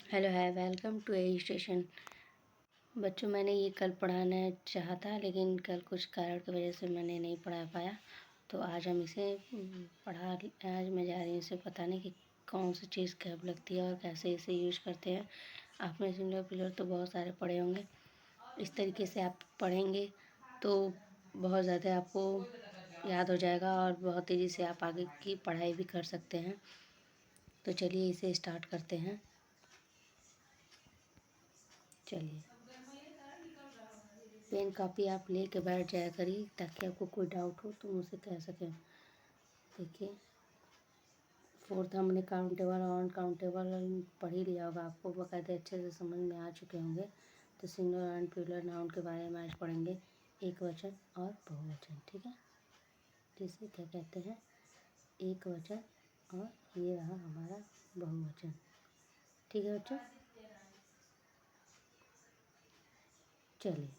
Hello है, welcome to A station. बच्चों, मैंने ये कल पढ़ाना चाहा था, लेकिन कल कुछ कारण की वजह से मैंने नहीं पढ़ा पाया। तो आज हम इसे आज मैं जा रही हूँ इसे बताने कि कौन सी चीज़ कब लगती है और कैसे इसे यूज करते हैं। आपने सिंगुलर प्लूरल तो बहुत सारे पढ़े होंगे। इस तरीके से आप पढ़ेंगे तो बहुत ज़्यादा आपको याद हो जाएगा और बहुत तेज़ी से आप आगे की पढ़ाई भी कर सकते हैं। तो चलिए इसे स्टार्ट करते हैं। चलिए, पेन कापी आप ले के बैठ जाया करिए ताकि आपको कोई डाउट हो तो मुझसे कह सकें। देखिए, फोर्थ हमने काउंटेबल और अनकाउंटेबल पढ़ ही लिया होगा, आपको बाकायदे अच्छे से समझ में आ चुके होंगे। तो सिंगुलर एंड प्लूरल नाउन के बारे में आज पढ़ेंगे, एक वचन और बहुवचन। ठीक है, जिसे क्या कहते हैं, एक वचन और ये रहा हमारा बहुवचन। ठीक है बच्चों, चलिए,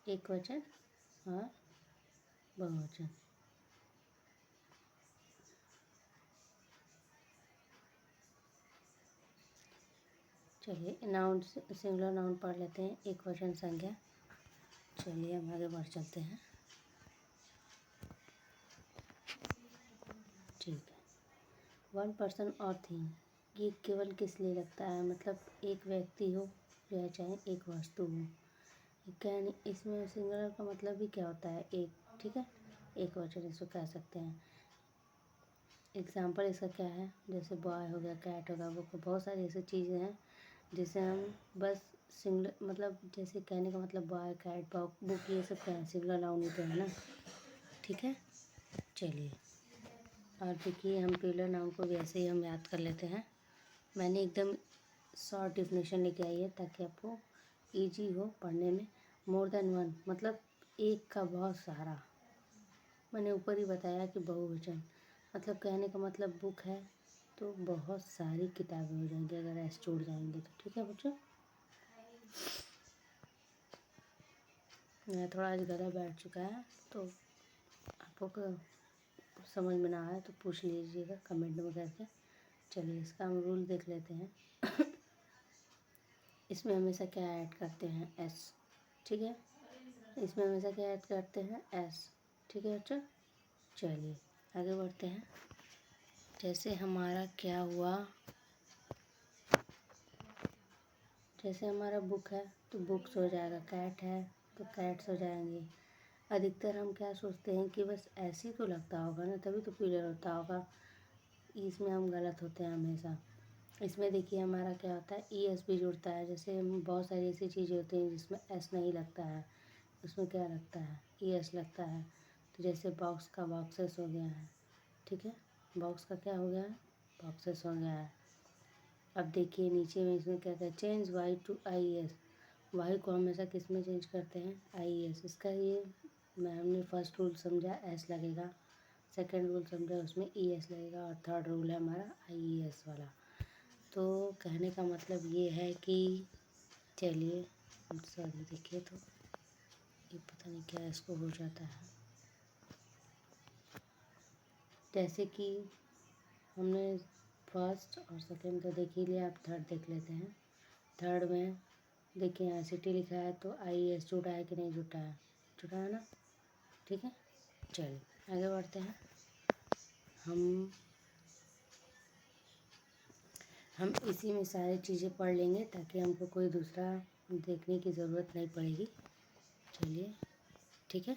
एक वचन और बहुवचन। चलिए, नाउन सिंगुलर नाउन पढ़ लेते हैं, एक वचन संज्ञा। चलिए हम आगे बढ़ चलते हैं। ठीक है, वन पर्सन और थिंग, ये केवल किस लिए लगता है, मतलब एक व्यक्ति हो या चाहे एक वस्तु हो। क्या नहीं, इसमें सिंगुलर का मतलब भी क्या होता है, एक। ठीक है, एक वचन इसको कह सकते हैं। एग्जाम्पल इसका क्या है, जैसे बॉय हो गया, कैट हो गया, बुक, बहुत सारी ऐसी चीज़ें हैं जिसे हम बस सिंगुलर, मतलब जैसे कहने का मतलब बॉय, कैट, बुक, ये सब क्या है, सिंगुलर नाउन ही तो है ना। ठीक है, चलिए, और देखिए हम प्लूरल नाउन को भी ऐसे ही हम याद कर लेते हैं। मैंने एकदम शॉर्ट डिफिनेशन लेके आई है ताकि आपको इजी हो पढ़ने में। मोर देन वन मतलब एक का बहुत सारा। मैंने ऊपर ही बताया कि बहुवचन मतलब कहने का मतलब बुक है तो बहुत सारी किताबें हो जाएंगी अगर ऐसे जोड़ जाएंगे तो। ठीक है बच्चों, मेरा थोड़ा आज गला बैठ चुका है तो आपको समझ में ना आए तो पूछ लीजिएगा कमेंट में करके। चलिए, इसका हम रूल देख लेते हैं। इसमें हमेशा क्या ऐड करते हैं, एस। ठीक है, इसमें हमेशा क्या ऐड करते हैं, एस। ठीक है बच्चों, चलिए आगे बढ़ते हैं। जैसे हमारा क्या हुआ, जैसे हमारा बुक है तो बुक्स हो जाएगा, कैट है तो कैट्स हो जाएंगे। अधिकतर हम क्या सोचते हैं कि बस ऐसे ही तो लगता होगा ना तभी तो प्लूरल होता होगा, इसमें हम गलत होते हैं हमेशा। इसमें देखिए हमारा क्या होता है, ई एस भी जुड़ता है। जैसे बहुत सारी ऐसी चीज़ें होती हैं जिसमें एस नहीं लगता है, उसमें क्या लगता है, ई एस लगता है। तो जैसे बॉक्स का बॉक्सेस हो गया है। ठीक है, बॉक्स का क्या हो गया है, बॉक्सेस हो गया है। अब देखिए नीचे में इसमें क्या कहते हैं, change Y to I S. Y को हमेशा किस में चेंज करते हैं, आई एस। इसका ये हमने फर्स्ट रूल समझा, एस लगेगा। सेकंड रूल समझा, उसमें ई एस लगेगा। और थर्ड रूल है हमारा आई एस वाला। तो कहने का मतलब ये है कि चलिए, सॉरी देखिए, तो ये पता नहीं क्या इसको हो जाता है। जैसे कि हमने फर्स्ट और सेकंड तो देख ही लिया, आप थर्ड देख लेते हैं। थर्ड में देखिए यहाँ सिटी लिखा है तो आई एस जुड़ा है कि नहीं जुटा है, जुटा है ना। ठीक है, चलिए आगे बढ़ते हैं। हम इसी में सारी चीज़ें पढ़ लेंगे ताकि हमको कोई दूसरा देखने की ज़रूरत नहीं पड़ेगी। चलिए, ठीक है,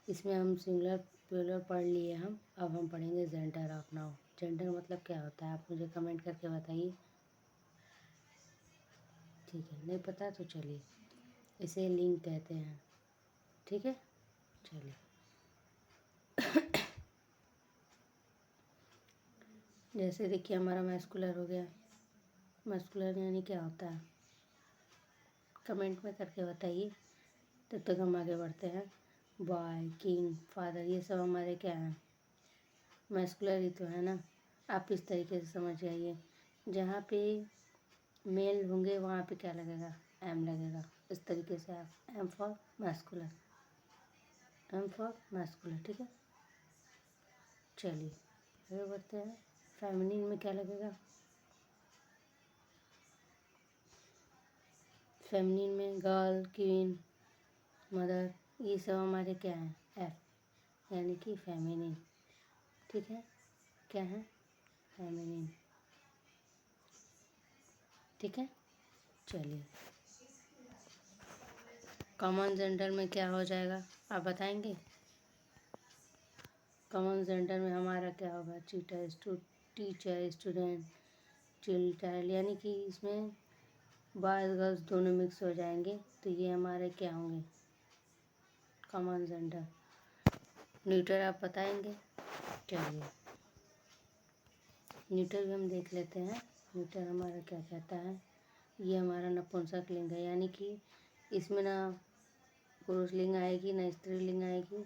इसमें हम सिंगुलर प्लूरल पढ़ लिए हम। अब हम पढ़ेंगे जेंडर ऑफ नाउन। जेंडर मतलब क्या होता है आप मुझे कमेंट करके बताइए। ठीक है, नहीं पता तो चलिए, इसे लिंग कहते हैं। ठीक है, चलिए जैसे देखिए हमारा मैस्कुलर हो गया। मैस्कुलर यानी क्या होता है, कमेंट में करके बताइए। तब तक हम आगे बढ़ते हैं। बॉय, किंग, फादर, ये सब हमारे क्या हैं, मैस्कुलर ही तो है ना। आप इस तरीके से समझ जाइए, जहाँ पे मेल होंगे वहाँ पे क्या लगेगा, एम लगेगा। इस तरीके से आप M for masculine, M for masculine. ठीक है, चलिए आगे बढ़ते हैं। फेमिनिन में क्या लगेगा? फेमिनिन में गर्ल, क्वीन, मदर, ये सब हमारे क्या हैं? एफ, यानी कि फेमिनिन। ठीक है, क्या है? फेमिनिन। ठीक है, चलिए। कॉमन जेंडर में क्या हो जाएगा, आप बताएंगे? कॉमन जेंडर में हमारा क्या होगा? टीचर, स्टूडेंट, चाइल्ड, यानी कि इसमें बॉयज़ गर्ल्स दोनों मिक्स हो जाएंगे, तो ये हमारे क्या होंगे? Common gender. न्यूटर आप बताएंगे? चलिए, न्यूटर भी हम देख लेते हैं। न्यूटर हमारा क्या कहता है? ये हमारा नपुंसक लिंग है, यानी कि इसमें ना पुरुष लिंग आएगी, ना स्त्रीलिंग आएगी,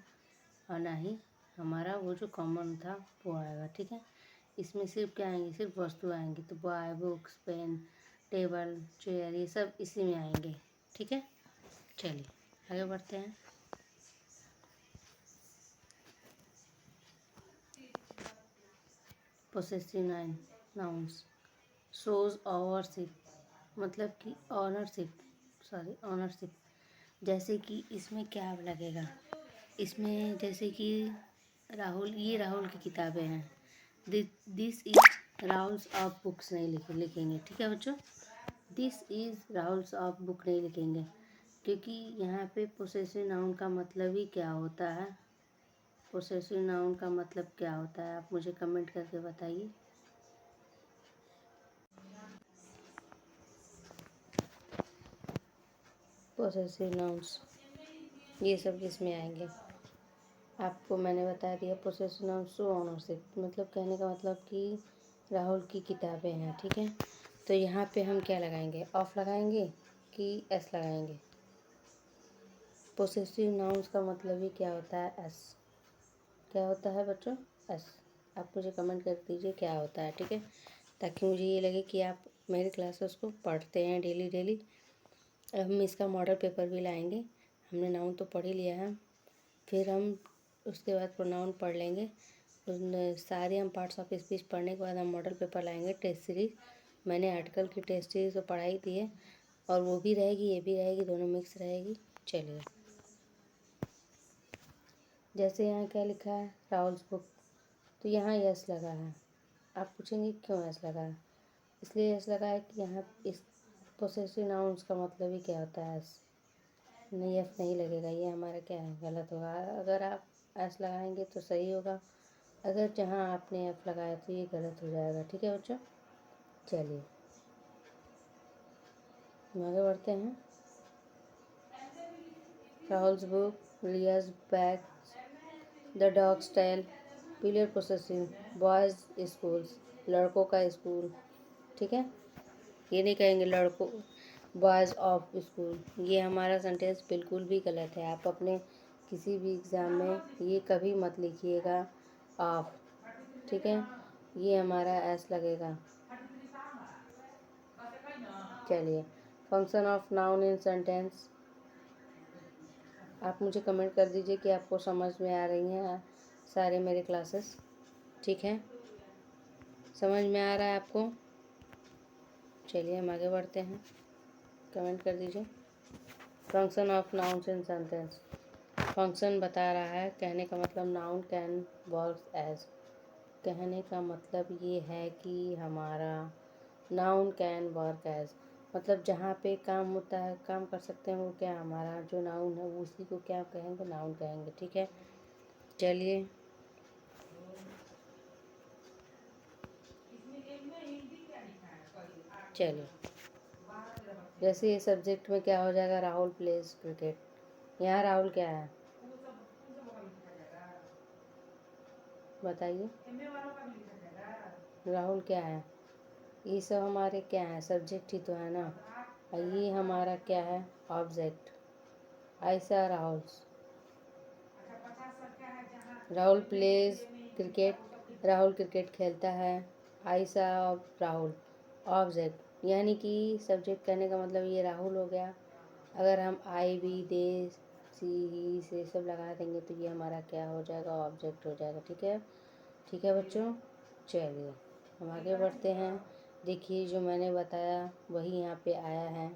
और ना ही हमारा वो जो कॉमन था वो आएगा। ठीक है, इसमें सिर्फ क्या आएंगे? सिर्फ वस्तु आएंगी, तो boy, books, pen, table, chair, ये सब इसी में आएंगे। ठीक है, चलिए आगे बढ़ते हैं। पोसेसिव नाउन्स शोज ओवरशिप, मतलब कि ऑनरशिप। जैसे कि इसमें क्या लगेगा? इसमें जैसे कि राहुल, ये राहुल की किताबें हैं, this is Rahul's of books नहीं लिखेंगे। ठीक है बच्चों, this is Rahul's of book नहीं लिखेंगे, क्योंकि यहाँ पे पोसेसिव नाउन का मतलब ही क्या होता है? पोसेसिव नाउन का मतलब क्या होता है, आप मुझे कमेंट करके बताइए। पोसेसिव नाउन्स ये सब किसमें आएंगे? आपको मैंने बता दिया। पोसेसिव नाउन शो ऑनरशिप, मतलब कहने का मतलब कि राहुल की किताबें हैं। ठीक है, तो यहाँ पे हम क्या लगाएंगे? ऑफ लगाएंगे कि एस लगाएंगे? पोसेसिव नाउन्स का मतलब ही क्या होता है? एस। क्या होता है बच्चों? एस। आप मुझे कमेंट कर दीजिए क्या होता है। ठीक है, ताकि मुझे ये लगे कि आप मेरे क्लासेस को पढ़ते हैं डेली। अब हम इसका मॉडल पेपर भी लाएंगे। हमने नाउन तो पढ़ ही लिया है, फिर हम उसके बाद प्रोनाउन पढ़ लेंगे। उन सारे हम पार्ट्स ऑफ स्पीच पढ़ने के बाद हम मॉडल पेपर लाएंगे। टेस्ट सीरीज, मैंने आर्टिकल की टेस्ट सीरीज तो पढ़ाई थी है, और वो भी रहेगी, ये भी रहेगी, दोनों मिक्स रहेगी। चलिए, जैसे यहाँ क्या लिखा है? राहुल्स बुक, तो यहाँ यस लगा है। आप पूछेंगे क्यों यस लगा है? इसलिए यस लगा है कि यहाँ इस पोसेसिव नाउन्स का मतलब ही क्या होता है? एस। नहीं, एफ नहीं लगेगा, ये हमारा क्या है? गलत होगा। अगर आप एस लगाएंगे तो सही होगा, अगर जहाँ आपने एफ लगाया तो ये गलत हो जाएगा। ठीक है बच्चों, चलिए आगे बढ़ते हैं। Rahul's book, Riyaz bag, the dog's tail, plural possessive, boys' schools, लड़कों का स्कूल। ठीक है, ये नहीं कहेंगे लड़कों, बॉयज़ ऑफ स्कूल, ये हमारा सेंटेंस बिल्कुल भी गलत है। आप अपने किसी भी एग्ज़ाम में ये कभी मत लिखिएगा ऑफ। ठीक है, ये हमारा एस लगेगा। चलिए, function of noun in sentence, आप मुझे कमेंट कर दीजिए कि आपको समझ में आ रही हैं सारे मेरे क्लासेस। ठीक है, समझ में आ रहा है आपको? चलिए हम आगे बढ़ते हैं, कमेंट कर दीजिए। Function of noun in sentence, function बता रहा है, कहने का मतलब नाउन कैन वर्क एज, कहने का मतलब ये है कि हमारा नाउन कैन वर्क एज, मतलब जहाँ पे काम होता है, काम कर सकते हैं, वो क्या हमारा जो नाउन है वो उसी को क्या कहेंगे? नाउन कहेंगे। ठीक है, चलिए चलिए, जैसे ये सब्जेक्ट में क्या हो जाएगा? राहुल प्लेज क्रिकेट, यहाँ राहुल क्या है बताइए? राहुल क्या है? ये सब हमारे क्या है? सब्जेक्ट ही तो है ना, और ये हमारा क्या है? ऑब्जेक्ट। ऐसा Rahul's, Rahul pledge cricket, Rahul cricket खेलता है। आयशा ऑफ राहुल, ऑब्जेक्ट, यानी कि सब्जेक्ट कहने का मतलब ये राहुल हो गया। अगर हम आई, बी, दे, सी, ही से सब लगा देंगे तो ये हमारा क्या हो जाएगा? ऑब्जेक्ट हो जाएगा। ठीक है, ठीक है बच्चों, चलिए हम आगे बढ़ते हैं। देखिए जो मैंने बताया वही यहाँ पे आया है।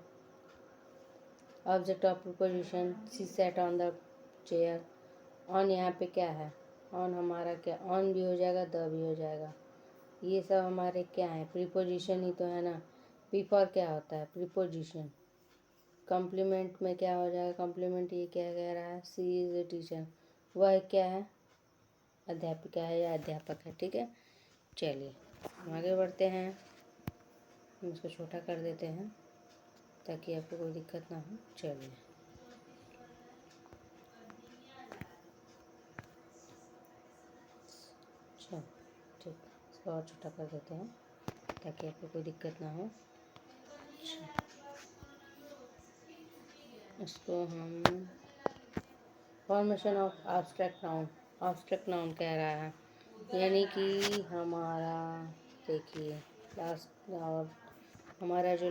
Object of preposition, she said on the chair. On यहाँ पे क्या है, ऑन हमारा क्या, ऑन भी हो जाएगा, द भी हो जाएगा। ये सब हमारे क्या है, प्रीपोजिशन ही तो है ना। पी फॉर क्या होता है, प्रीपोजिशन। कॉम्प्लीमेंट में क्या हो जाएगा, कॉम्प्लीमेंट ये क्या कह रहा है, सी इज़ ए टीचर। वह क्या है, अध्यापिका है या अध्यापक है। ठीक है, चलिए हम आगे बढ़ते हैं। हम इसको छोटा कर देते हैं ताकि आपको कोई दिक्कत ना हो। चलिए अच्छा ठीक, इसको और छोटा कर देते हैं ताकि आपको कोई दिक्कत ना हो। इसको हम formation of abstract noun, abstract noun कह रहा है, यानी कि हमारा देखिए लास्ट और हमारा जो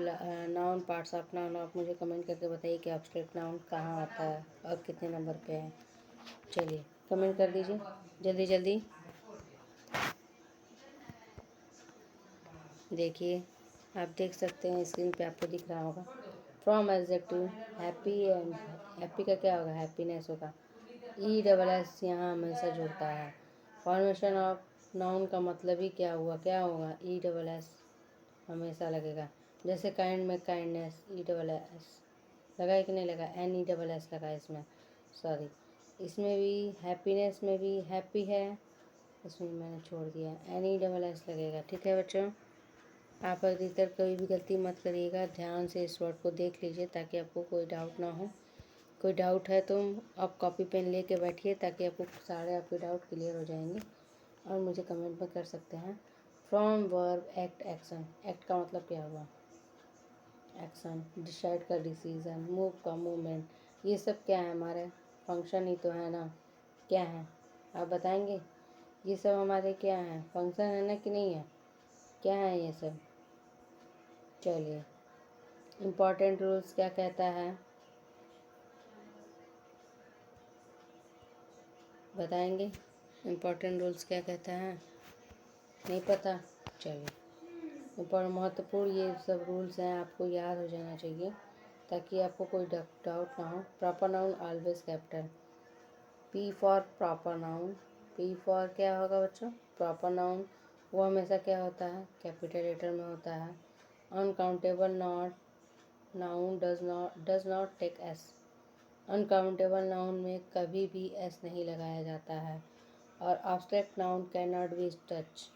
नाउन पार्ट्स ऑफ नाउन, आप मुझे कमेंट करके बताइए कि एब्स्ट्रैक्ट नाउन कहाँ आता है और कितने नंबर पे है। चलिए कमेंट कर दीजिए जल्दी जल्दी। देखिए आप देख सकते हैं स्क्रीन पे, आपको दिख रहा होगा। From adjective happy, and happy का क्या होगा, हैप्पीनेस होगा। ई डबल एस यहाँ हमेशा जुड़ता है। फॉर्मेशन ऑफ नाउन का मतलब ही क्या हुआ, क्या होगा, ई डबल एस हमेशा लगेगा। जैसे काइंड में काइंडनेस, ई डबल एस लगा है कि नहीं लगा, एन ई डबल एस लगा है इसमें, सॉरी। इसमें भी हैप्पीनेस में भी हैप्पी है, इसमें मैंने छोड़ दिया, एन ई डबल एस लगेगा। ठीक है बच्चों, आप अधिकतर कोई भी गलती मत करिएगा, ध्यान से इस वर्ड को देख लीजिए ताकि आपको कोई डाउट ना हो। कोई डाउट है तो आप कॉपी पेन लेके बैठिए ताकि आपको सारे आपके डाउट क्लियर हो जाएंगे, और मुझे कमेंट में कर सकते हैं। From verb act action, act का मतलब क्या हुआ, एक्शन। डिसाइड का डिसीजन, मूव का मूवमेंट, ये सब क्या है, हमारे फंक्शन ही तो है ना। क्या है आप बताएंगे, ये सब हमारे क्या हैं, फंक्शन है ना कि नहीं है, क्या है ये सब। चलिए इम्पॉर्टेंट रूल्स क्या कहता है बताएंगे, इम्पॉर्टेंट रूल्स क्या कहता है, नहीं पता। चलिए ऊपर महत्वपूर्ण ये सब रूल्स हैं, आपको याद हो जाना चाहिए ताकि आपको कोई डाउट ना हो। Proper noun always capital, P for proper noun, P for क्या होगा बच्चों, प्रॉपर नाउन, वो हमेशा क्या होता है, कैपिटल लेटर में होता है। Uncountable noun does not take S, uncountable noun में कभी भी एस नहीं लगाया जाता है। और abstract noun can not be touch,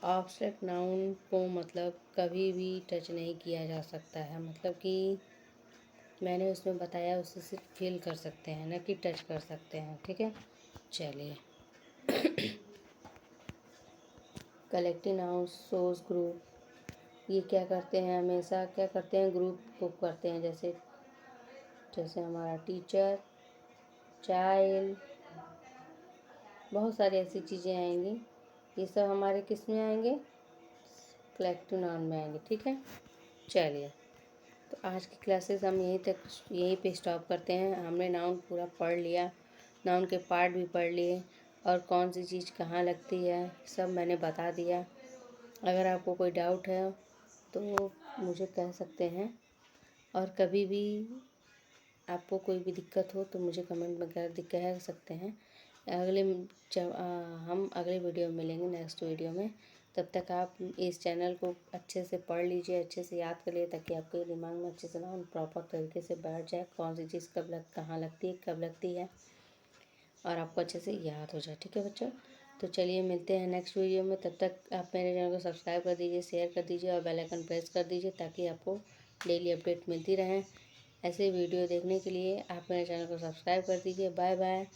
abstract noun को मतलब कभी भी टच नहीं किया जा सकता है, मतलब कि मैंने उसमें बताया उससे सिर्फ फील कर सकते हैं ना कि टच कर सकते हैं। ठीक है, चलिए कलेक्टिव नाउन शोज ग्रुप, ये क्या करते हैं, हमेशा क्या करते हैं, ग्रुप को करते हैं। जैसे जैसे हमारा टीचर, चाइल्ड, बहुत सारी ऐसी चीज़ें आएंगी, ये सब हमारे किस में आएंगे, कलेक्टिव नाउन में आएंगे। ठीक है, चलिए तो आज की क्लासेस हम यहीं पे स्टॉप करते हैं। हमने नाउन पूरा पढ़ लिया, नाउन के पार्ट भी पढ़ लिए, और कौन सी चीज़ कहाँ लगती है सब मैंने बता दिया। अगर आपको कोई डाउट है तो मुझे कह सकते हैं, और कभी भी आपको कोई भी दिक्कत हो तो मुझे कमेंट में कह सकते हैं। हम अगले वीडियो में मिलेंगे, नेक्स्ट वीडियो में। तब तक आप इस चैनल को अच्छे से पढ़ लीजिए, अच्छे से याद कर लिए ताकि आपके दिमाग में अच्छे से नाउन प्रॉपर तरीके से बैठ जाए, कौन सी चीज़ कहाँ लगती है, कब लगती है, और आपको अच्छे से याद हो जाए। ठीक है बच्चों, तो चलिए मिलते हैं नेक्स्ट वीडियो में। तब तक आप मेरे चैनल को सब्सक्राइब कर दीजिए, शेयर कर दीजिए और बेल आइकन प्रेस कर दीजिए ताकि आपको डेली अपडेट मिलती रहें। ऐसे वीडियो देखने के लिए आप मेरे चैनल को सब्सक्राइब कर दीजिए। Bye bye.